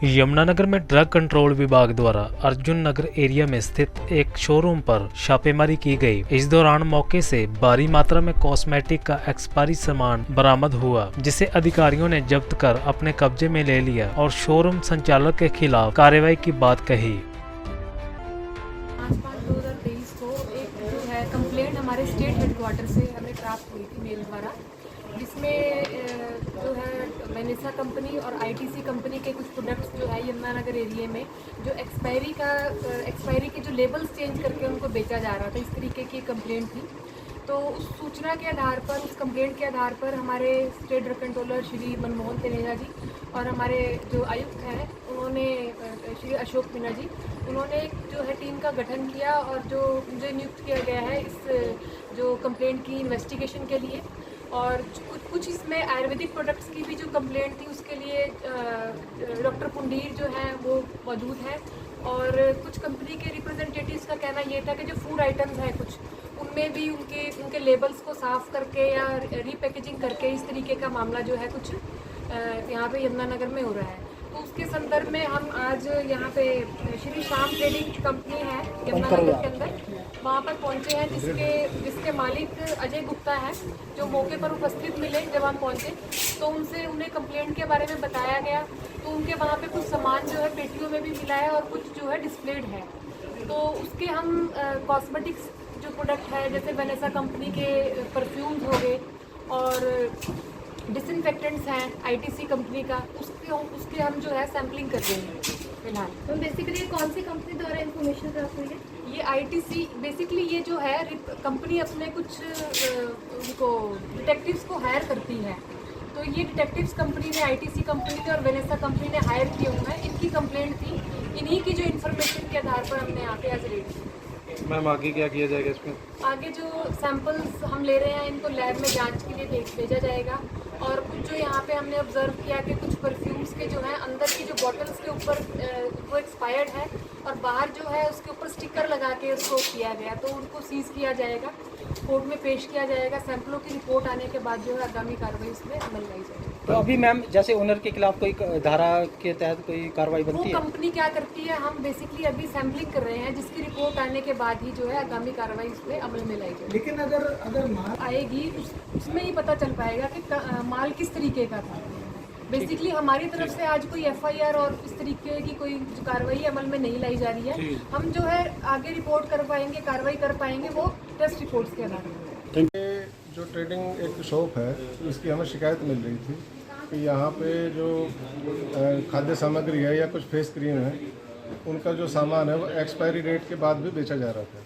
यमुनानगर में drug control विभाग द्वारा अर्जुन नगर एरिया में स्थित एक शोरूम पर छापेमारी की गई। इस दौरान मौके से भारी मात्रा में कॉस्मेटिक का एक्सपायरी सामान बरामद हुआ, जिसे अधिकारियों ने जब्त कर अपने कब्जे में ले लिया और शोरूम संचालक के खिलाफ कार्रवाई की बात कही। 5/5/2023 को एक जो है कंप्लेंट हमारे स्टेट हेडक्वार्टर से हमें प्राप्त हुई थी मेल द्वारा, जिसमें जो है वेनेसा कंपनी और आईटीसी कंपनी के कुछ प्रोडक्ट्स जो है यमुनानगर एरिया में जो एक्सपायरी के जो लेबल्स चेंज करके उनको बेचा जा रहा था, इस तरीके की कंप्लेंट थी। तो उस सूचना के आधार पर, उस कंप्लेंट के आधार पर हमारे state drug controller Shri Manmohan Taneja ji और हमारे जो आयुक्त हैं उन्होंने श्री अशोक मीना जी, उन्होंने एक जो है टीम का गठन किया और जो मुझे नियुक्त किया गया है इस जो कंप्लेंट की इन्वेस्टिगेशन के लिए। और कुछ इसमें आयुर्वेदिक प्रोडक्ट्स की भी जो कंप्लेंट थी उसके लिए डॉक्टर पुंडीर जो हैं वो मौजूद हैं, और कुछ कंपनी के रिप्रेजेंटेटिव्स का कहना ये था कि जो फूड आइटम्स हैं कुछ उनमें भी उनके लेबल्स को साफ़ करके या रीपैकेजिंग करके इस तरीके का मामला जो है कुछ यहाँ पे यमुनानगर में हो रहा है। तो उसके संदर्भ में हम आज यहाँ पे श्री श्याम ट्रेडिंग कंपनी है यमुनानगर के अंदर, वहाँ पर पहुँचे हैं, जिसके मालिक अजय गुप्ता हैं, जो मौके पर उपस्थित मिले। जब हम पहुँचे तो उन्हें कंप्लेंट के बारे में बताया गया, तो उनके वहाँ पे कुछ सामान जो है पेटियों में भी मिला है और कुछ जो है डिस्प्लेड है। तो उसके हम कॉस्मेटिक्स जो प्रोडक्ट है जैसे वेनेसा कंपनी के परफ्यूम्स हो गए और डिसइंफेक्टेंट्स हैं आईटीसी कंपनी का, उसके हम जो है सैम्पलिंग कर रहे हैं फिलहाल। तो बेसिकली कौन सी कंपनी द्वारा इन्फॉर्मेशन प्राप्त हुई है? ये आईटीसी बेसिकली ये जो है कंपनी अपने कुछ उनको डिटेक्टिव्स को हायर करती है, तो ये डिटेक्टिव्स कंपनी ने, आईटीसी कंपनी ने और वेनेसा कंपनी ने हायर किए हुए हैं। इनकी कंप्लेंट थी, इन्हीं की जो इन्फॉर्मेशन के आधार पर हमने यहाँ पे आज रेड की। मैम आगे क्या किया जाएगा इसमें? आगे जो सैंपल्स हम ले रहे हैं इनको लैब में जांच के लिए भेजा जाएगा। और कुछ जो यहाँ पे हमने ऑब्जर्व किया कि कुछ परफ्यूम्स के जो हैं अंदर की जो बॉटल्स के ऊपर वो एक्सपायर्ड है और बाहर जो है उसके ऊपर स्टिकर लगा के उसको किया गया, तो उनको सीज किया जाएगा, कोर्ट में पेश किया जाएगा। सैंपलों की रिपोर्ट आने के बाद जो है आगामी कार्रवाई उसमें अमल लाई जाएगी। तो अभी मैम जैसे ओनर के खिलाफ कोई धारा के तहत कोई कार्रवाई बनती है? वो कंपनी क्या करती है, हम बेसिकली अभी सैम्पलिंग कर रहे हैं, जिसकी रिपोर्ट आने के बाद ही जो है आगामी कार्रवाई उसमें अमल में लाई जाएगी। लेकिन अगर माल आएगी उसमें ही पता चल पाएगा कि माल किस तरीके का था। बेसिकली हमारी तरफ से आज कोई एफआईआर और इस तरीके की कोई कार्रवाई अमल में नहीं लाई जा रही है। हम जो है आगे रिपोर्ट कर पाएंगे, कार्रवाई कर पाएंगे वो टेस्ट रिपोर्ट्स के आधार पर। जो ट्रेडिंग एक शॉप है इसकी हमें शिकायत मिल रही थी कि यहाँ पे जो खाद्य सामग्री है या कुछ फेस क्रीम है उनका जो सामान है वो एक्सपायरी डेट के बाद भी बेचा जा रहा था।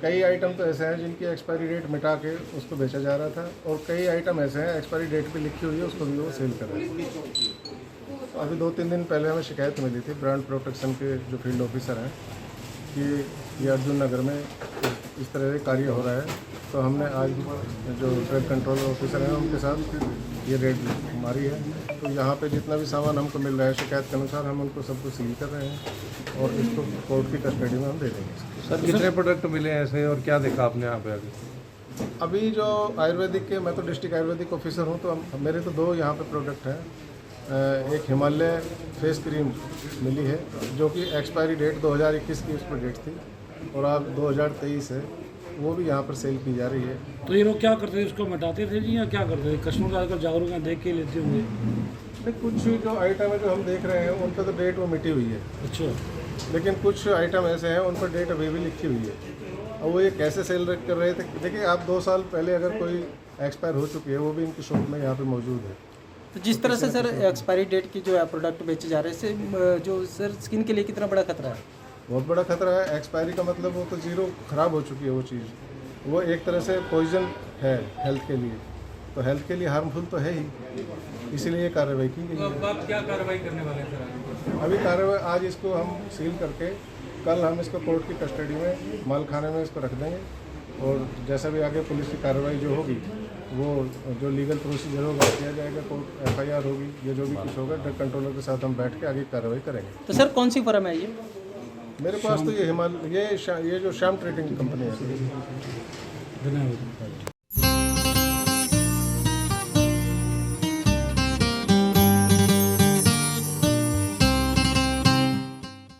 कई आइटम तो ऐसे हैं जिनकी एक्सपायरी डेट मिटा के उसको बेचा जा रहा था, और कई आइटम ऐसे हैं एक्सपायरी डेट पे लिखी हुई है उसको भी वो सेल कर रहे हैं। तो अभी 2-3 दिन पहले हमें शिकायत मिली थी ब्रांड प्रोटेक्शन के जो फील्ड ऑफिसर हैं कि ये अर्जुन नगर में इस तरह से कार्य हो रहा है। तो हमने आज जो ड्रग कंट्रोल ऑफिसर हैं उनके साथ ये रेड मारी है। तो यहाँ पे जितना भी सामान हमको मिल रहा है शिकायत के अनुसार हम उनको सबको सील कर रहे हैं और इसको कोर्ट की कस्टडी में हम दे देंगे। सर कितने प्रोडक्ट मिले हैं ऐसे और क्या देखा आपने यहाँ पे अभी जो आयुर्वेदिक के, मैं तो डिस्ट्रिक्ट आयुर्वेदिक ऑफिसर हूँ, तो मेरे तो 2 यहाँ पे प्रोडक्ट हैं। एक हिमालय फेस क्रीम मिली है जो कि एक्सपायरी डेट 2021 की उस पर डेट थी और अब 2023 है, वो भी यहाँ पर सेल की जा रही है। तो ये लोग क्या करते थे, उसको मिटाते थे जी या क्या करते थे? कस्टमर आजकल जागरूक हैं, देख के लेते होंगे। कुछ जो आइटम है जो हम देख रहे हैं उन पर तो डेट वो मिटी हुई है। अच्छा। लेकिन कुछ आइटम ऐसे हैं उन पर डेट अभी भी लिखी हुई है, और वो ये कैसे सेल कर रहे थे। देखिए आप 2 साल पहले अगर कोई एक्सपायर हो चुकी है वो भी इनकी शॉप में यहाँ पे मौजूद है। तो जिस तरह से सर एक्सपायरी डेट की जो है प्रोडक्ट बेचे जा रहे हैं, इससे जो सर स्किन के लिए कितना बड़ा खतरा है? बहुत बड़ा खतरा है। एक्सपायरी का मतलब वो तो ज़ीरो ख़राब हो चुकी है वो चीज़, वो एक तरह से पॉइजन है हेल्थ के लिए, तो हेल्थ के लिए हार्मफुल तो है ही, इसीलिए ये कार्रवाई की गई है। तो आप क्या कार्रवाई करने वाले हैं सर? अभी कार्रवाई आज इसको हम सील करके कल हम इसको कोर्ट की कस्टडी में माल खाने में इसको रख देंगे, और जैसा भी आगे पुलिस की कार्रवाई जो होगी वो जो लीगल प्रोसीजर होगा किया जाएगा, कोर्ट एफआईआर होगी, ये जो भी कुछ होगा ड्रग कंट्रोलर के साथ हम बैठ के आगे कार्रवाई करेंगे। तो सर कौन सी फर्म है ये? मेरे पास तो ये हिमालय, ये जो श्याम ट्रेडिंग कंपनी है। धन्यवाद।